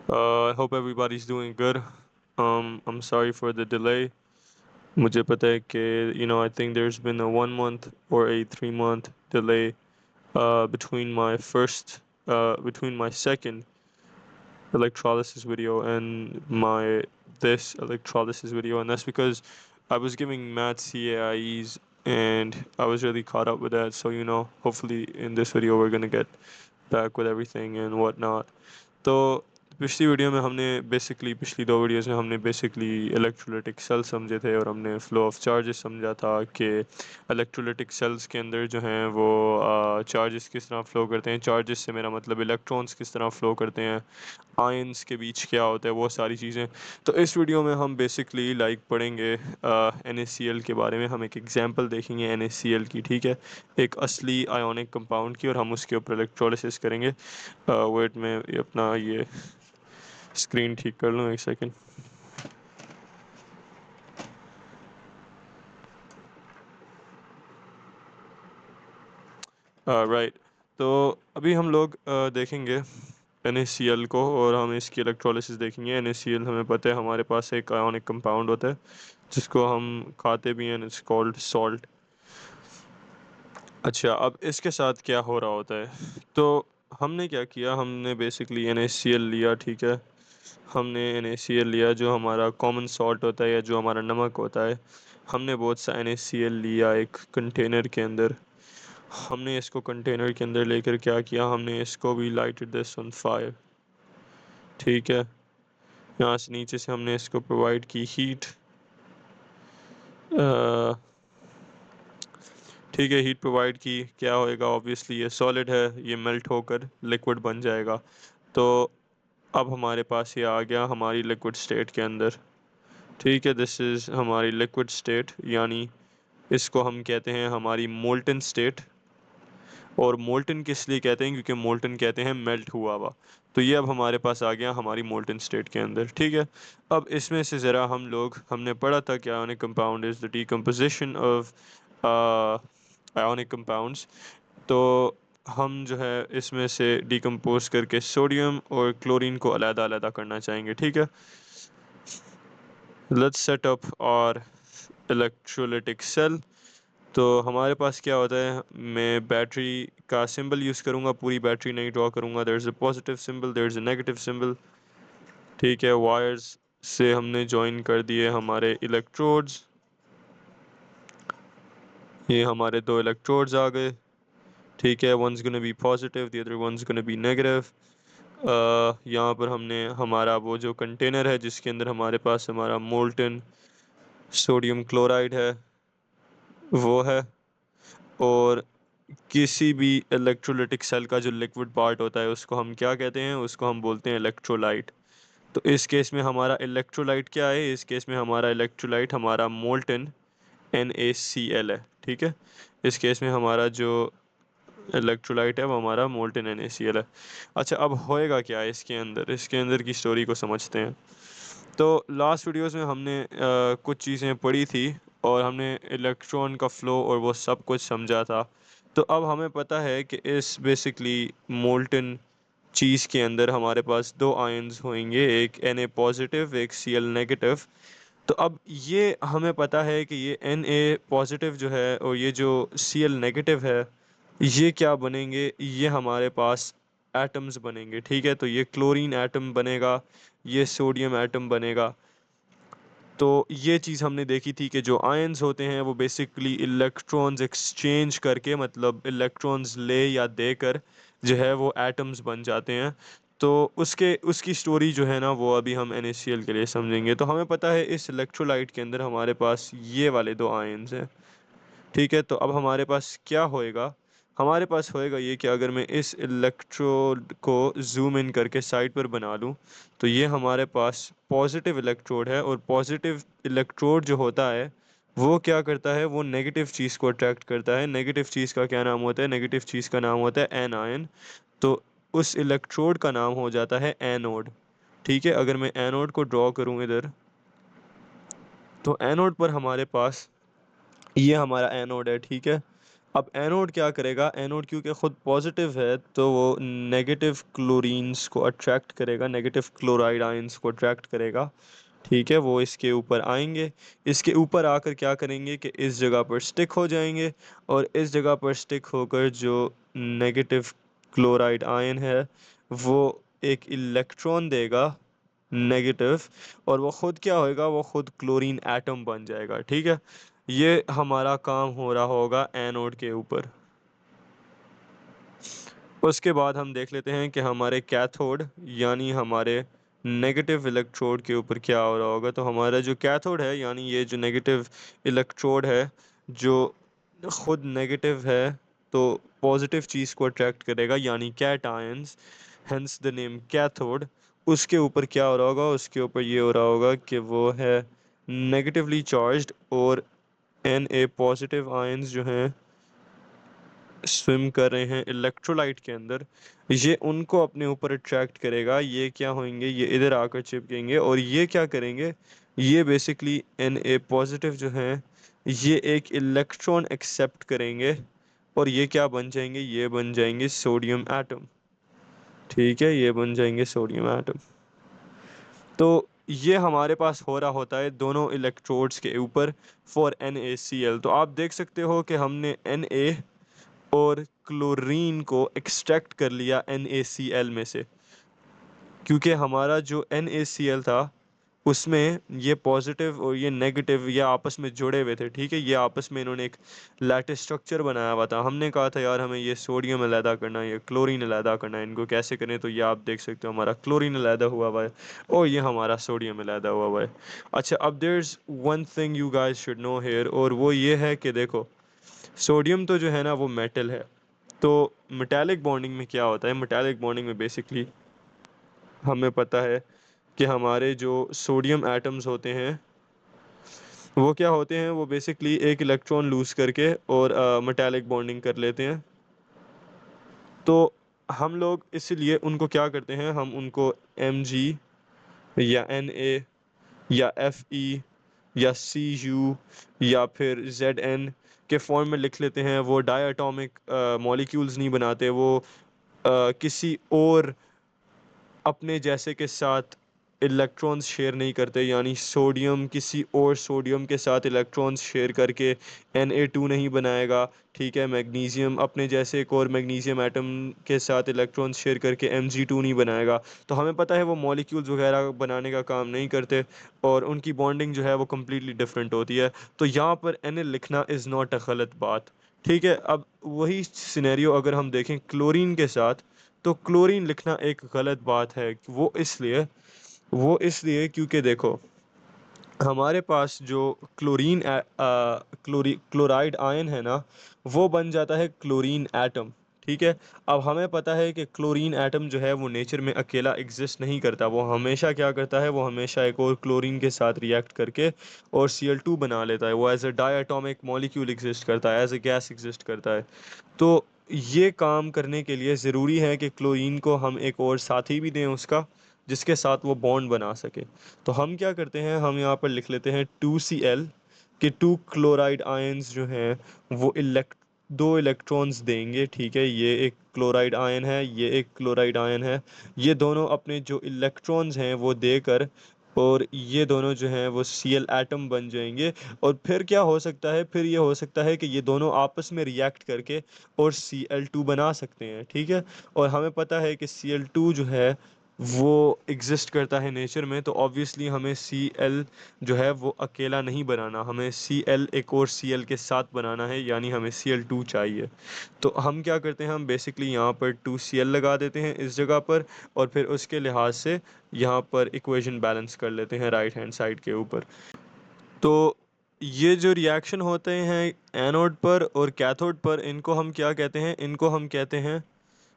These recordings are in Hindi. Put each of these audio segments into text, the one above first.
I hope everybody's doing good. I'm sorry for the delay. मुझे पता है कि I think there's been a 1 month or a 3 month delay between my second electrolysis video and my this electrolysis video, and that's because I was giving math CAIEs and I was really caught up with that. So hopefully in this video we're gonna get back with everything and whatnot. तो पिछली वीडियो में हमने बेसिकली पिछली दो वीडियोस में हमने बेसिकली इलेक्ट्रोलिटिक सेल समझे थे और हमने फ्लो ऑफ चार्जेस समझा था कि इलेक्ट्रोलिटिक सेल्स के अंदर जो हैं वो चार्जेस किस तरह फ्लो करते हैं। चार्जेस से मेरा मतलब इलेक्ट्रॉन्स किस तरह फ्लो करते हैं, आयंस के बीच क्या होता है, वो सारी चीज़ें। तो इस वीडियो में हम बेसिकली पढ़ेंगे NaCl के बारे में। हम एक एग्जांपल देखेंगे NaCl की, ठीक है, एक असली आयोनिक कंपाउंड की, और हम उसके ऊपर इलेक्ट्रोलिसिस करेंगे। वेट में अपना ये स्क्रीन ठीक कर लूँ, एक सेकेंड। राइट, तो अभी हम लोग देखेंगे NaCl को और हम इसकी इलेक्ट्रोलिसिस देखेंगे। NaCl हमें पता है हमारे पास एक आयोनिक कंपाउंड होता है जिसको हम खाते भी हैं, इट्स कॉल्ड सॉल्ट। अच्छा, अब इसके साथ क्या हो रहा होता है, तो हमने क्या किया, हमने बेसिकली NaCl लिया, ठीक है। हमने NaCl लिया जो हमारा कॉमन सॉल्ट होता है या जो हमारा नमक होता है। हमने बहुत सा NaCl लिया एक कंटेनर के अंदर। हमने इसको कंटेनर के अंदर लेकर क्या किया, हमने इसको भी लाइटेड दिस ऑन फायर, ठीक है। यहाँ से नीचे से हमने इसको प्रोवाइड की हीट, ठीक है, हीट प्रोवाइड की। क्या होएगा, ऑब्वियसली ये सॉलिड है, ये मेल्ट होकर लिक्विड बन जाएगा। तो अब हमारे पास ये आ गया हमारी लिक्विड स्टेट के अंदर, ठीक है। दिस इज़ हमारी लिक्विड स्टेट, यानी इसको हम कहते हैं हमारी मोल्टन स्टेट। और मोल्टन किस लिए कहते हैं, क्योंकि मोल्टन कहते हैं मेल्ट हुआ हुआ। तो ये अब हमारे पास आ गया हमारी मोल्टन स्टेट के अंदर, ठीक है। अब इसमें से ज़रा हमने पढ़ा था कि ionic compound is the decomposition of ionic compounds. तो हम जो है इसमें से डिकम्पोज करके सोडियम और क्लोरीन को अलग-अलग करना चाहेंगे, ठीक है। लेट्स सेट अप और इलेक्ट्रोलिटिक सेल। तो हमारे पास क्या होता है, मैं बैटरी का सिंबल यूज़ करूँगा, पूरी बैटरी नहीं ड्रॉ करूँगा। There is a positive symbol, there is a negative symbol, ठीक है। वायर्स से हमने जॉइन कर दिए हमारे इलेक्ट्रोड्स, ये हमारे दो इलेक्ट्रोड्स आ गए, ठीक है। Ones gonna be positive, the other ones gonna be negative. यहाँ पर हमने हमारा वो जो कंटेनर है जिसके अंदर हमारे पास हमारा मोल्टन सोडियम क्लोराइड है, वो है। और किसी भी इलेक्ट्रोलिटिक सेल का जो लिक्विड पार्ट होता है उसको हम क्या कहते हैं, उसको हम बोलते हैं इलेक्ट्रोलाइट। तो इस केस में हमारा इलेक्ट्रोलाइट क्या है, इस केस में हमारा इलेक्ट्रोलाइट हमारा मोल्टन NaCl है, ठीक है। इस केस में हमारा जो इलेक्ट्रोलाइट है वो हमारा मोल्टन NaCl है। अच्छा, अब होएगा क्या इसके अंदर की स्टोरी को समझते हैं। तो लास्ट वीडियोस में हमने कुछ चीज़ें पढ़ी थी और हमने इलेक्ट्रॉन का फ़्लो और वो सब कुछ समझा था। तो अब हमें पता है कि इस बेसिकली मोल्टन चीज़ के अंदर हमारे पास दो आयन्स होंगे, एक Na पॉजिटिव, एक Cl नेगेटिव। तो अब ये हमें पता है कि ये Na पॉजिटिव जो है और ये जो Cl नेगेटिव है, ये क्या बनेंगे, ये हमारे पास एटम्स बनेंगे, ठीक है। तो ये क्लोरीन एटम बनेगा, ये सोडियम एटम बनेगा। तो ये चीज़ हमने देखी थी कि जो आयंस होते हैं वो बेसिकली इलेक्ट्रॉन्स एक्सचेंज करके, मतलब इलेक्ट्रॉन्स ले या देकर जो है वो एटम्स बन जाते हैं। तो उसकी स्टोरी जो है ना वो अभी हम NaCl के लिए समझेंगे। तो हमें पता है इस इलेक्ट्रोलाइट के अंदर हमारे पास ये वाले दो आयंस हैं, ठीक है। तो अब हमारे पास क्या होएगा, हमारे पास होएगा ये कि अगर मैं इस इलेक्ट्रोड को जूम इन करके साइड पर बना लूँ, तो ये हमारे पास पॉजिटिव इलेक्ट्रोड है। और पॉजिटिव इलेक्ट्रोड जो होता है वो क्या करता है, वो नेगेटिव चीज़ को अट्रैक्ट करता है। नेगेटिव चीज़ का क्या नाम होता है, नेगेटिव चीज़ का नाम होता है एनायन। तो उस इलेक्ट्रोड का नाम हो जाता है एनोड, ठीक है। अगर मैं एनोड को ड्रॉ करूँ इधर, तो एनोड पर हमारे पास ये हमारा एनोड है, ठीक है। अब एनोड क्या करेगा, एनोड क्योंकि खुद पॉजिटिव है तो वो नेगेटिव क्लोरीन्स को अट्रैक्ट करेगा, नेगेटिव क्लोराइड आयंस को अट्रैक्ट करेगा। ठीक है, वो इसके ऊपर आएंगे, इसके ऊपर आकर क्या करेंगे कि इस जगह पर स्टिक हो जाएंगे, और इस जगह पर स्टिक होकर जो नेगेटिव क्लोराइड आयन है वो एक इलेक्ट्रॉन देगा नेगेटिव, और वो खुद क्या होएगा, वो खुद क्लोरीन एटम बन जाएगा। ठीक है, ये हमारा काम हो रहा होगा एनोड के ऊपर। उसके बाद हम देख लेते हैं कि हमारे कैथोड यानी हमारे नेगेटिव इलेक्ट्रोड के ऊपर क्या हो रहा होगा। तो हमारा जो कैथोड है यानी ये जो नेगेटिव इलेक्ट्रोड है जो खुद नेगेटिव है तो पॉजिटिव चीज़ को अट्रैक्ट करेगा यानी cations, hence the name cathode. उसके ऊपर क्या हो रहा होगा, उसके ऊपर ये हो रहा होगा कि वो है नेगेटिवली चार्ज्ड, और एन ए पॉजिटिव आयंस जो हैं स्विम कर रहे हैं इलेक्ट्रोलाइट के अंदर, ये उनको अपने ऊपर अट्रैक्ट करेगा। ये क्या होंगे, ये इधर आकर चिपकेंगे, और ये क्या करेंगे, ये बेसिकली एन ए पॉजिटिव जो हैं ये एक इलेक्ट्रॉन एक्सेप्ट करेंगे, और ये क्या बन जाएंगे, ये बन जाएंगे सोडियम एटम। ठीक है, ये बन जाएंगे सोडियम एटम। तो ये हमारे पास हो रहा होता है दोनों इलेक्ट्रोड्स के ऊपर फॉर NaCl। तो आप देख सकते हो कि हमने Na और क्लोरीन को एक्सट्रैक्ट कर लिया NaCl में से, क्योंकि हमारा जो NaCl था उसमें ये पॉजिटिव और ये नेगेटिव ये आपस में जुड़े हुए थे। ठीक है, ये आपस में इन्होंने एक लैटिस स्ट्रक्चर बनाया हुआ था। हमने कहा था यार हमें ये सोडियम अलहदा करना है, ये क्लोरीन अलहदा करना है, इनको कैसे करें, तो ये आप देख सकते हो हमारा क्लोरीन अलहदा हुआ हुआ है और ये हमारा सोडियम अलहदा हुआ हुआ है। अच्छा, अब there is one thing you guys should know here, और वो ये है कि देखो सोडियम तो जो है ना वो मेटल है। तो मेटालिक बॉन्डिंग में क्या होता है, मेटालिक बॉन्डिंग में बेसिकली हमें पता है कि हमारे जो सोडियम एटम्स होते हैं वो क्या होते हैं, वो बेसिकली एक इलेक्ट्रॉन लूज करके और मेटालिक बॉन्डिंग कर लेते हैं। तो हम लोग इसीलिए उनको क्या करते हैं, हम उनको Mg या Na या Fe या Cu या फिर Zn के फॉर्म में लिख लेते हैं। वो डायटोमिक मॉलिक्यूल्स नहीं बनाते, वो किसी और अपने जैसे के साथ इलेक्ट्रॉन्स शेयर नहीं करते, यानी सोडियम किसी और सोडियम के साथ इलेक्ट्रॉन्स शेयर करके Na2 नहीं बनाएगा। ठीक है, मैग्नीशियम अपने जैसे एक और मैग्नीशियम एटम के साथ इलेक्ट्रॉन्स शेयर करके Mg2 नहीं बनाएगा। तो हमें पता है वो मॉलिक्यूल्स वगैरह बनाने का काम नहीं करते, और उनकी बॉन्डिंग जो है वो कम्प्लीटली डिफरेंट होती है। तो यहाँ पर Na लिखना इज़ नॉट अ गलत बात। ठीक है, अब वही सिनेरियो अगर हम देखें क्लोरीन के साथ, तो क्लोरीन लिखना एक गलत बात है। वो इसलिए क्योंकि देखो हमारे पास जो क्लोराइड आयन है ना वो बन जाता है क्लोरीन एटम। ठीक है, अब हमें पता है कि क्लोरीन एटम जो है वो नेचर में अकेला एग्जिस्ट नहीं करता, वो हमेशा क्या करता है, वो हमेशा एक और क्लोरीन के साथ रिएक्ट करके और Cl2 बना लेता है। वो as a diatomic molecule exist करता है, एज अ गैस एग्जिस्ट करता है। तो ये काम करने के लिए ज़रूरी है कि क्लोरीन को हम एक और साथी भी दें उसका, जिसके साथ वो बॉन्ड बना सके। तो हम क्या करते हैं, हम यहाँ पर लिख लेते हैं 2Cl के टू क्लोराइड आयंस जो हैं वो दो इलेक्ट्रॉन्स देंगे। ठीक है, ये एक क्लोराइड आयन है, ये एक क्लोराइड आयन है। ये दोनों अपने जो इलेक्ट्रॉन्स हैं वो देकर और ये दोनों जो हैं वो Cl एटम बन जाएंगे। और फिर क्या हो सकता है, फिर ये हो सकता है कि ये दोनों आपस में रिएक्ट करके और Cl2 बना सकते हैं। ठीक है, और हमें पता है कि Cl2 जो है वो एग्जिस्ट करता है नेचर में, तो ऑब्वियसली हमें Cl जो है वो अकेला नहीं बनाना, हमें Cl एक और Cl के साथ बनाना है, यानी हमें Cl2 चाहिए। तो हम क्या करते हैं, हम बेसिकली यहाँ पर 2Cl लगा देते हैं इस जगह पर, और फिर उसके लिहाज से यहाँ पर इक्वेशन बैलेंस कर लेते हैं राइट हैंड साइड के ऊपर। तो ये जो रिएक्शन होते हैं एनोड पर और कैथोड पर, इनको हम क्या कहते हैं, इनको हम कहते हैं,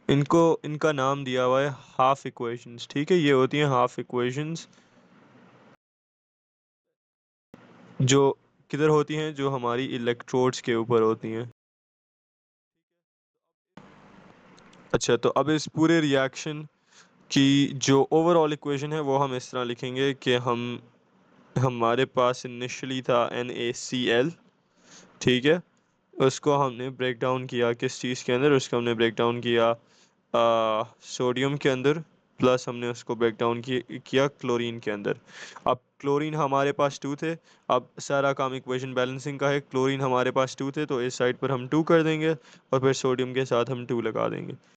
इनको इनका नाम दिया हुआ है हाफ इक्वेशंस। ठीक है, ये होती हैं हाफ इक्वेशंस, जो किधर होती हैं, जो हमारी इलेक्ट्रोड्स के ऊपर होती हैं। अच्छा, तो अब इस पूरे रिएक्शन की जो ओवरऑल इक्वेशन है वो हम इस तरह लिखेंगे कि हमारे पास इनिशियली था NaCl। ठीक है, उसको हमने ब्रेक डाउन किया किस चीज़ के अंदर, उसको हमने ब्रेक डाउन किया सोडियम के अंदर, प्लस हमने उसको ब्रेक डाउन किया क्लोरीन के अंदर। अब क्लोरीन हमारे पास 2 थे। अब सारा काम इक्वेशन बैलेंसिंग का है। क्लोरीन हमारे पास 2 थे तो इस साइड पर हम 2 कर देंगे और फिर सोडियम के साथ हम 2 लगा देंगे।